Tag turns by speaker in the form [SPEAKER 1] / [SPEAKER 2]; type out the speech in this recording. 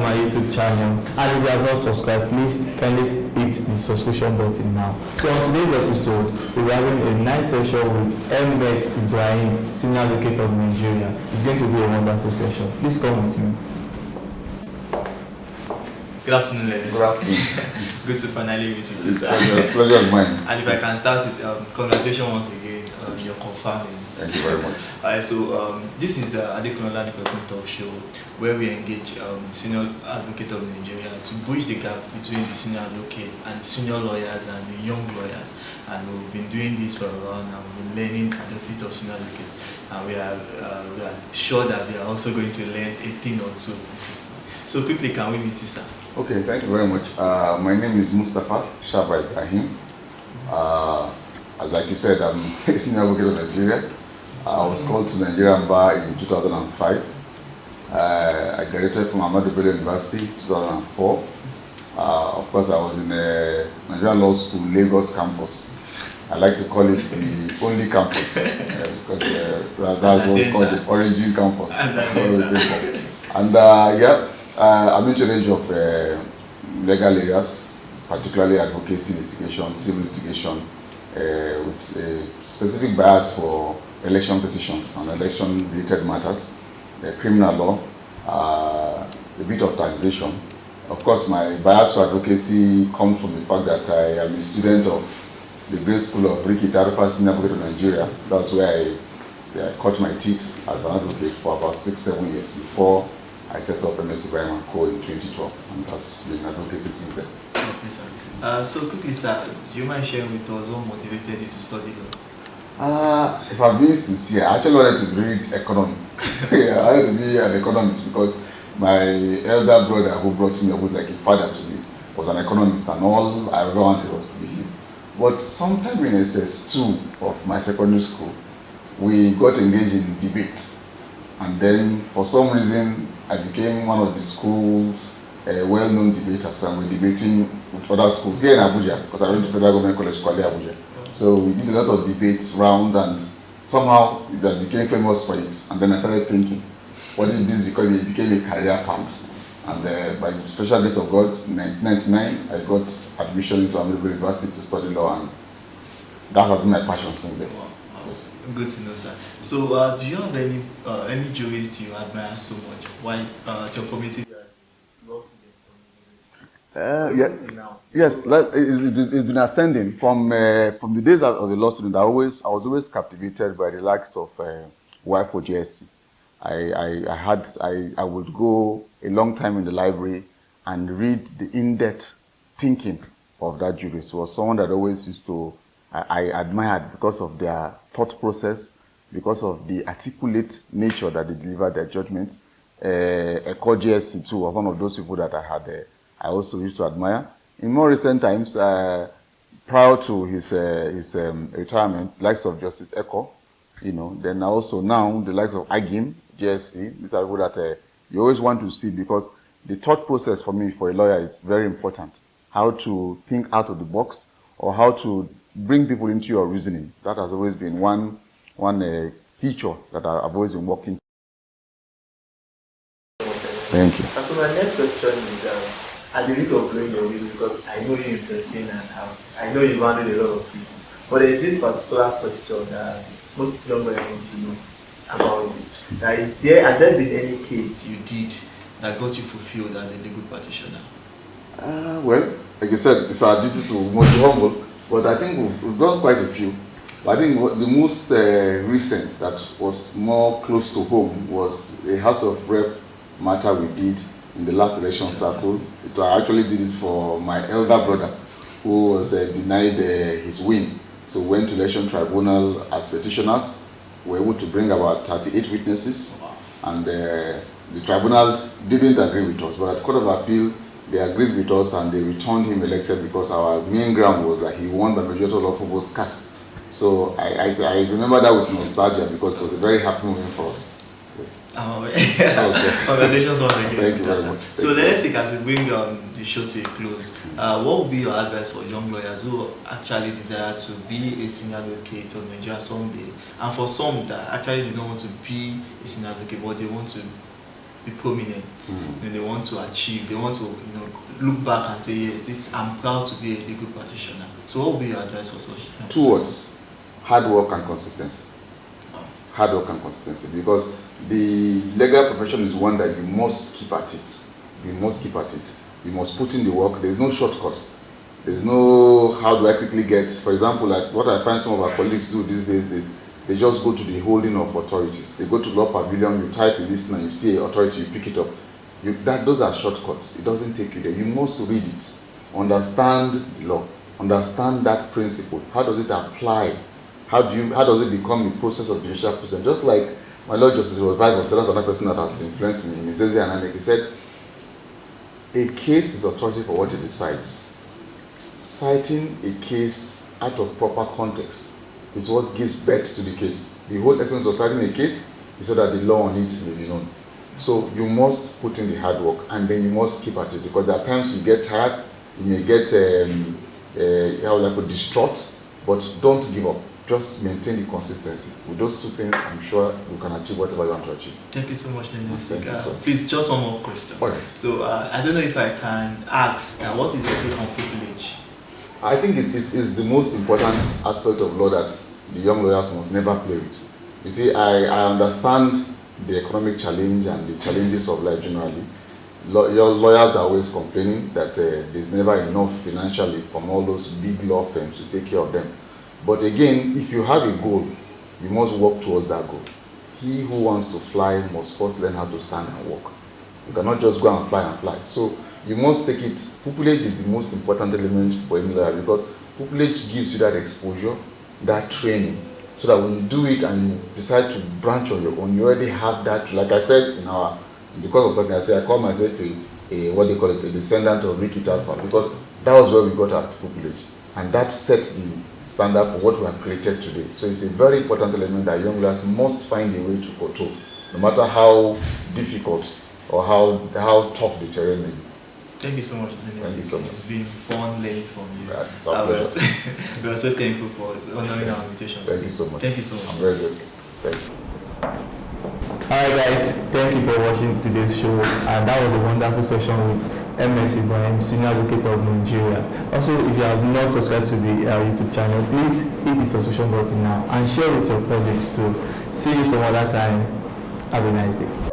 [SPEAKER 1] my YouTube channel, and if you have not subscribed, please kindly hit the subscription button now. So on today's episode, we're having a nice session with M.S Ibrahim, Senior Advocate of Nigeria. It's going to be a wonderful session. Please come with me.
[SPEAKER 2] Good afternoon, ladies.
[SPEAKER 3] Good afternoon.
[SPEAKER 2] Good to finally meet you, sir.
[SPEAKER 3] Pleasure of mine.
[SPEAKER 2] And if I can start with congratulations once again, you're confirming.
[SPEAKER 3] Thank you very much.
[SPEAKER 2] This is Adekunle Talk Show, where we engage Senior Advocate of Nigeria to bridge the gap between the senior advocate and senior lawyers and the young lawyers. And we've been doing this for a while now. We've been learning at the feet of senior advocates, and we are sure that we are also going to learn a thing or two. So quickly, can we meet you, sir?
[SPEAKER 3] Okay, thank you very much. My name is Mustapha Shaba Ibrahim. Like you said, I'm a senior advocate of Nigeria. I was called to Nigerian Bar in 2005. I graduated from M.S Ibrahim University 2004. Of course, I was in the Nigerian Law School, Lagos campus. I like to call it the only campus because that's what we call the origin campus. And I'm into a range of legal areas, particularly advocacy, litigation, civil litigation, with a specific bias for election petitions and election-related matters, criminal law, a bit of taxation. Of course, my bias for advocacy comes from the fact that I am a student of the Great School of Ricky Tarufa, Senior Advocate of Nigeria. That's where I cut my teeth as an advocate for about 6-7 years before I set up M.S Ibrahim & Co. in 2012, and that's been advocacy since then.
[SPEAKER 2] Okay, sir. So quickly, sir, do you mind sharing with us what motivated you to study law?
[SPEAKER 3] If I'm being sincere, I actually wanted to read economy. I wanted to be an economist because my elder brother, who brought me up with like a father to me, was an economist, and all I ever wanted was to be him. But sometime in SS2 of my secondary school, we got engaged in debates. And then, for some reason, I became one of the school's well-known debaters, and we're debating with other schools here in Abuja, because I went to Federal Government College, Kwale, Abuja. So we did a lot of debates round, and somehow I became famous for it. And then I started thinking, what if this became a career path? And by the special grace of God, in 1999, I got admission into M.S University to study law, and that has been my passion since then. Yes.
[SPEAKER 2] Good to know, sir. So, do you have any jurists you admire so much? Why your formative law student?
[SPEAKER 3] Yes, it's been ascending from the days of the law student. I was always captivated by the likes of YFO JSC. I would go a long time in the library and read the in-depth thinking of that jurist. It was someone that always used to I admired because of their thought process, because of the articulate nature that they delivered their judgments. Eko JSC too was one of those people that I also used to admire. In more recent times, prior to his retirement, likes of Justice Eko, then also now the likes of Agim, JSC, these are people that you always want to see, because the thought process for me, for a lawyer, is very important. How to think out of the box, or how to bring people into your reasoning. That has always been one feature that I've always been working. Thank you.
[SPEAKER 2] And so my next question is, at the risk of blowing your wheels, because I know you're interesting and I know you've handled a lot of cases, but there is this particular question that most young men want to know about it. That has there been any case you did that got you fulfilled as a legal practitioner?
[SPEAKER 3] Well, like you said, it's our duty to be humble, but I think we've done quite a few. I think the most recent that was more close to home was a House of Rep matter we did in the last election cycle. I actually did it for my elder brother, who was denied his win. So we went to election tribunal as petitioners. We were able to bring about 38 witnesses, and the tribunal didn't agree with us. But at the Court of Appeal, they agreed with us and they returned him elected, because our main ground was that he won by majority of lawful votes cast. So I remember that with nostalgia, because it was a very happy moment for us. Yes.
[SPEAKER 2] Congratulations once again.
[SPEAKER 3] Thank you very much.
[SPEAKER 2] So let's see, as we bring the show to a close, what would be your advice for young lawyers who actually desire to be a senior advocate of Nigeria someday, and for some that actually do not want to be a senior advocate, but they want to be prominent. They want to achieve, they want to look back and say, yes, this I'm proud to be a legal practitioner. So what would be your advice for such?
[SPEAKER 3] 2 words: hard work and consistency. Hard work and consistency, because the legal profession is one that you must keep at it. You must keep at it. You must put in the work. There's no shortcut. There's no how do I quickly get. For example, like what I find some of our colleagues do these days is they just go to the holding of authorities. They go to law pavilion, you type in this and you see authority, you pick it up. Those are shortcuts. It doesn't take you there. You must read it, understand the law, understand that principle. How does it apply? How does it become a process of judicial process? Just like my Lord Justice was by that's another person that has influenced me. He said, a case is authority for what it decides. Citing a case out of proper context is what gives birth to the case. The whole essence of citing a case is so that the law on it may be known. So you must put in the hard work, and then you must keep at it, because there are times you get tired, you may get distraught, but don't give up. Just maintain the consistency. With those 2 things, I'm sure you can achieve whatever you want to achieve.
[SPEAKER 2] Thank you so much,
[SPEAKER 3] Thank you, sir.
[SPEAKER 2] Please, just one more question.
[SPEAKER 3] All right.
[SPEAKER 2] So I don't know if I can ask, what is your take on privilege?
[SPEAKER 3] I think it's the most important aspect of law that the young lawyers must never play with. You see, I understand the economic challenge and the challenges of life generally. Your lawyers are always complaining that there's never enough financially from all those big law firms to take care of them. But again, if you have a goal, you must work towards that goal. He who wants to fly must first learn how to stand and walk. You cannot just go and fly. So you must take it. Pupillage is the most important element for any lawyer, because pupillage gives you that exposure, that training, so that when you do it and you decide to branch on your own, you already have that. Like I said in the course of talking, I call myself a descendant of Ricky Talfa, because that was where we got our pupillage, and that set the standard for what we have created today. So it's a very important element that young lawyers must find a way to control, no matter how difficult or how tough the terrain may be.
[SPEAKER 2] Thank you so much, Dennis.
[SPEAKER 3] Thank you so much.
[SPEAKER 2] It's been fun learning from you.
[SPEAKER 3] It's our pleasure.
[SPEAKER 2] We are so thankful for honoring our invitation.
[SPEAKER 3] Thank you so much.
[SPEAKER 2] Thank you so much.
[SPEAKER 3] I'm very grateful. Thank you.
[SPEAKER 1] Alright guys, thank you for watching today's show, and that was a wonderful session with M.S Ibrahim, Senior Advocate of Nigeria. Also, if you have not subscribed to the YouTube channel, please hit the subscription button now and share with your colleagues too. See you some other time. Have a nice day.